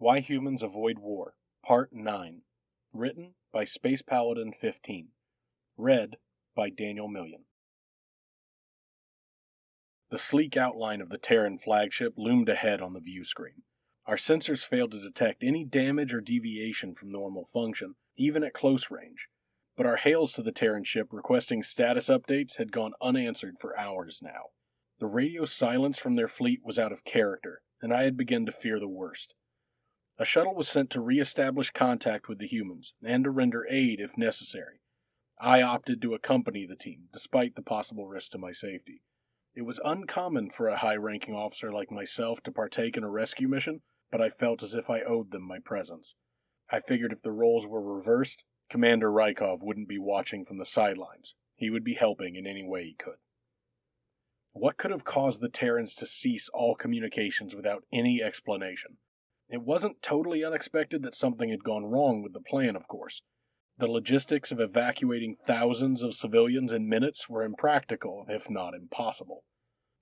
Why Humans Avoid War, Part 9. Written by Space Paladin 15. Read by Daniel Million. The sleek outline of the Terran flagship loomed ahead on the view screen. Our sensors failed to detect any damage or deviation from normal function, even at close range. But our hails to the Terran ship requesting status updates had gone unanswered for hours now. The radio silence from their fleet was out of character, and I had begun to fear the worst. A shuttle was sent to re-establish contact with the humans, and to render aid if necessary. I opted to accompany the team, despite the possible risk to my safety. It was uncommon for a high-ranking officer like myself to partake in a rescue mission, but I felt as if I owed them my presence. I figured if the roles were reversed, Commander Rykov wouldn't be watching from the sidelines. He would be helping in any way he could. What could have caused the Terrans to cease all communications without any explanation? It wasn't totally unexpected that something had gone wrong with the plan, of course. The logistics of evacuating thousands of civilians in minutes were impractical, if not impossible.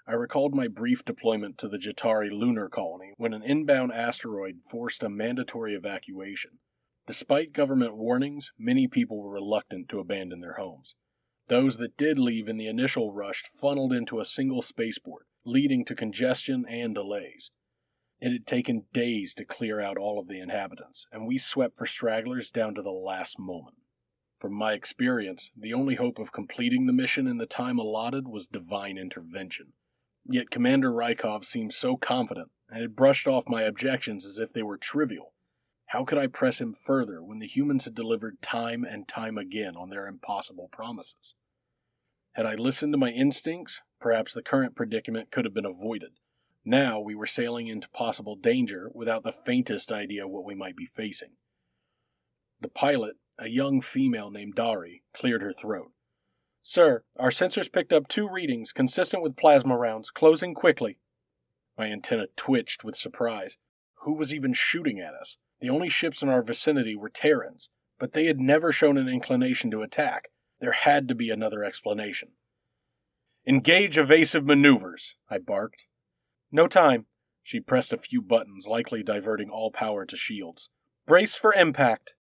I recalled my brief deployment to the Jatari lunar colony when an inbound asteroid forced a mandatory evacuation. Despite government warnings, many people were reluctant to abandon their homes. Those that did leave in the initial rush funneled into a single spaceport, leading to congestion and delays. It had taken days to clear out all of the inhabitants, and we swept for stragglers down to the last moment. From my experience, the only hope of completing the mission in the time allotted was divine intervention. Yet Commander Rykov seemed so confident, and had brushed off my objections as if they were trivial. How could I press him further when the humans had delivered time and time again on their impossible promises? Had I listened to my instincts, perhaps the current predicament could have been avoided. Now we were sailing into possible danger without the faintest idea what we might be facing. The pilot, a young female named Dari, cleared her throat. "Sir, our sensors picked up 2 readings consistent with plasma rounds, closing quickly." My antenna twitched with surprise. Who was even shooting at us? The only ships in our vicinity were Terrans, but they had never shown an inclination to attack. There had to be another explanation. "Engage evasive maneuvers," I barked. "No time." She pressed a few buttons, likely diverting all power to shields. "Brace for impact."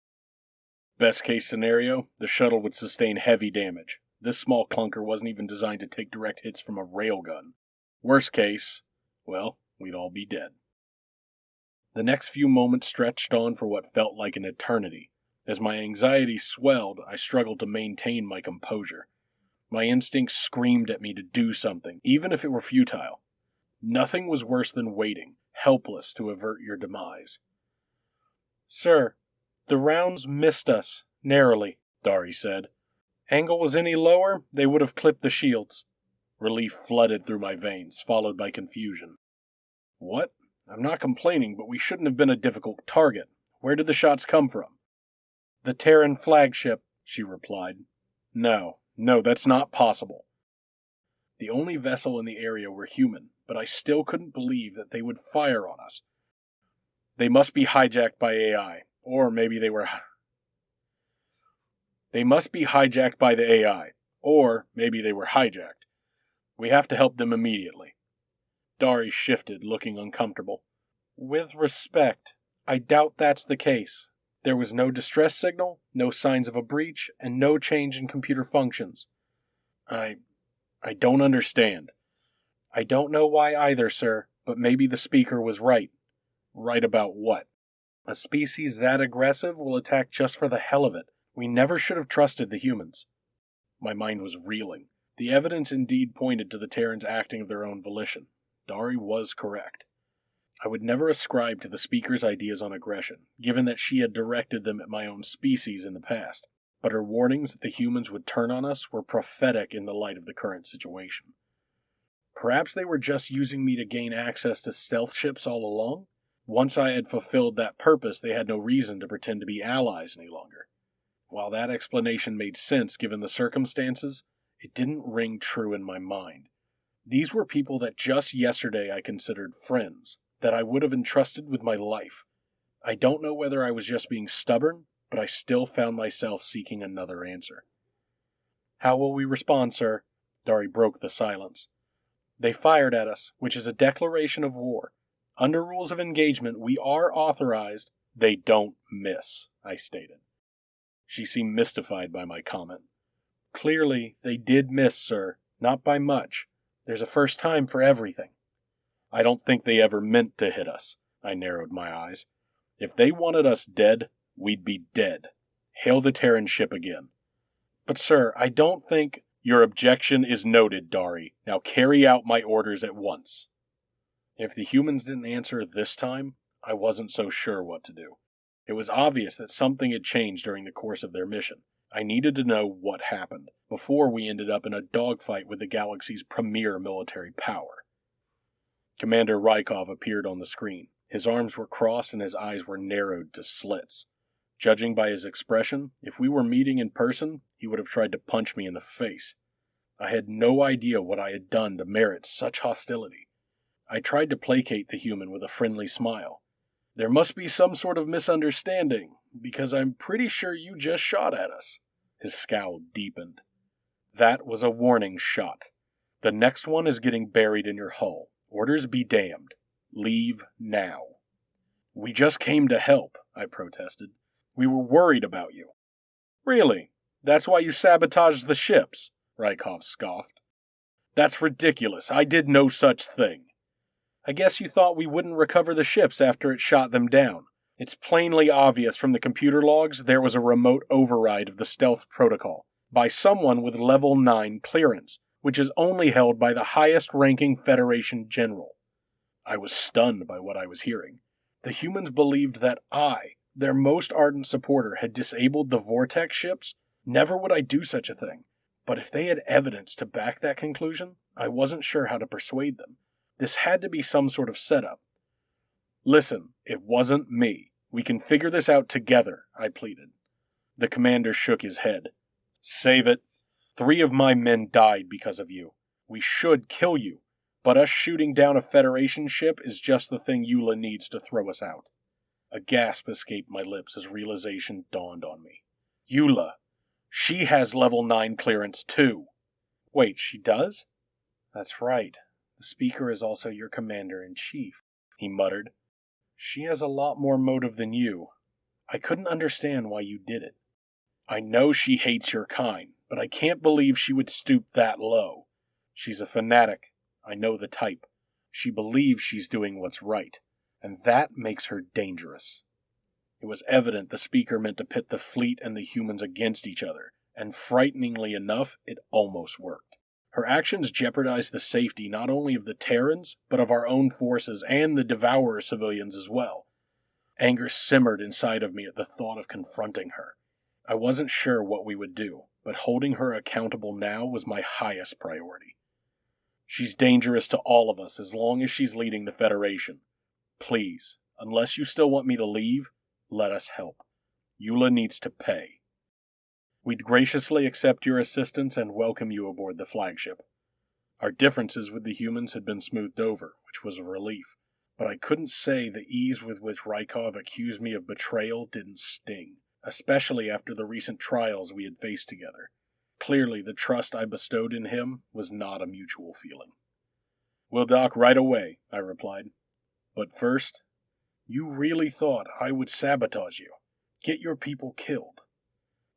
Best case scenario, the shuttle would sustain heavy damage. This small clunker wasn't even designed to take direct hits from a railgun. Worst case, well, we'd all be dead. The next few moments stretched on for what felt like an eternity. As my anxiety swelled, I struggled to maintain my composure. My instincts screamed at me to do something, even if it were futile. Nothing was worse than waiting, helpless to avert your demise. "Sir, the rounds missed us, narrowly," Dari said. "Angle was any lower, they would have clipped the shields." Relief flooded through my veins, followed by confusion. "What? I'm not complaining, but we shouldn't have been a difficult target. Where did the shots come from?" "The Terran flagship," she replied. No, that's not possible." The only vessel in the area were human, but I still couldn't believe that they would fire on us. They must be hijacked by AI, or maybe they were... They must be hijacked by the AI, or maybe they were hijacked. We have to help them immediately. Dari shifted, looking uncomfortable. "With respect, I doubt that's the case. There was no distress signal, no signs of a breach, and no change in computer functions." I don't understand." "I don't know why either, sir, but maybe the speaker was right." "Right about what?" "A species that aggressive will attack just for the hell of it. We never should have trusted the humans." My mind was reeling. The evidence indeed pointed to the Terrans acting of their own volition. Dari was correct. I would never ascribe to the speaker's ideas on aggression, given that she had directed them at my own species in the past. But her warnings that the humans would turn on us were prophetic in the light of the current situation. Perhaps they were just using me to gain access to stealth ships all along? Once I had fulfilled that purpose, they had no reason to pretend to be allies any longer. While that explanation made sense given the circumstances, it didn't ring true in my mind. These were people that just yesterday I considered friends, that I would have entrusted with my life. I don't know whether I was just being stubborn, but I still found myself seeking another answer. "How will we respond, sir?" Dari broke the silence. "They fired at us, which is a declaration of war. Under rules of engagement, we are authorized. They don't miss, I stated. She seemed mystified by my comment. Clearly, they did miss, sir. Not by much. There's a first time for everything. I don't think they ever meant to hit us. I narrowed my eyes. If they wanted us dead, we'd be dead. Hail the Terran ship again. But sir, I don't think... Your objection is noted, Dari. Now carry out my orders at once. If the humans didn't answer this time, I wasn't so sure what to do. It was obvious that something had changed during the course of their mission. I needed to know what happened, before we ended up in a dogfight with the galaxy's premier military power. Commander Rykov appeared on the screen. His arms were crossed and his eyes were narrowed to slits. Judging by his expression, if we were meeting in person, he would have tried to punch me in the face. I had no idea what I had done to merit such hostility. I tried to placate the human with a friendly smile. There must be some sort of misunderstanding, because I'm pretty sure you just shot at us. His scowl deepened. That was a warning shot. The next one is getting buried in your hull. Orders be damned. Leave now. We just came to help, I protested. We were worried about you. Really? That's why you sabotaged the ships? Rykov scoffed. That's ridiculous. I did no such thing. I guess you thought we wouldn't recover the ships after it shot them down. It's plainly obvious from the computer logs there was a remote override of the stealth protocol by someone with level 9 clearance, which is only held by the highest-ranking Federation general. I was stunned by what I was hearing. The humans believed that I, their most ardent supporter, had disabled the Vortex ships. Never would I do such a thing. But if they had evidence to back that conclusion, I wasn't sure how to persuade them. This had to be some sort of setup. Listen, it wasn't me. We can figure this out together, I pleaded. The commander shook his head. Save it. 3 of my men died because of you. We should kill you, but us shooting down a Federation ship is just the thing Eula needs to throw us out. A gasp escaped my lips as realization dawned on me. Eula. She has level 9 clearance too. Wait, she does? That's right. The Speaker is also your commander-in-chief, he muttered. She has a lot more motive than you. I couldn't understand why you did it. I know she hates your kind, but I can't believe she would stoop that low. She's a fanatic. I know the type. She believes she's doing what's right, and that makes her dangerous. It was evident the Speaker meant to pit the fleet and the humans against each other, and frighteningly enough, it almost worked. Her actions jeopardized the safety not only of the Terrans, but of our own forces and the Devourer civilians as well. Anger simmered inside of me at the thought of confronting her. I wasn't sure what we would do, but holding her accountable now was my highest priority. She's dangerous to all of us as long as she's leading the Federation. Please, unless you still want me to leave, let us help. Eula needs to pay. We'd graciously accept your assistance and welcome you aboard the flagship. Our differences with the humans had been smoothed over, which was a relief, but I couldn't say the ease with which Rykov accused me of betrayal didn't sting, especially after the recent trials we had faced together. Clearly, the trust I bestowed in him was not a mutual feeling. We'll dock right away, I replied. But first, you really thought I would sabotage you, get your people killed?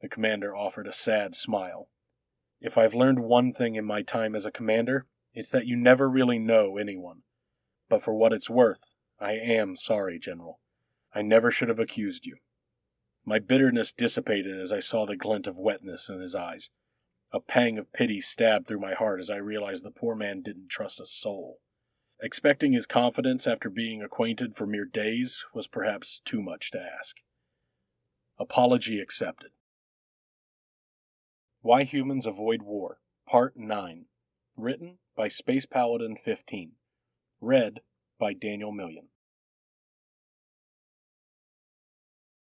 The commander offered a sad smile. If I've learned one thing in my time as a commander, it's that you never really know anyone. But for what it's worth, I am sorry, General. I never should have accused you. My bitterness dissipated as I saw the glint of wetness in his eyes. A pang of pity stabbed through my heart as I realized the poor man didn't trust a soul. Expecting his confidence after being acquainted for mere days was perhaps too much to ask. Apology accepted. Why Humans Avoid War, Part 9. Written by Space Paladin 15. Read by Daniel Million.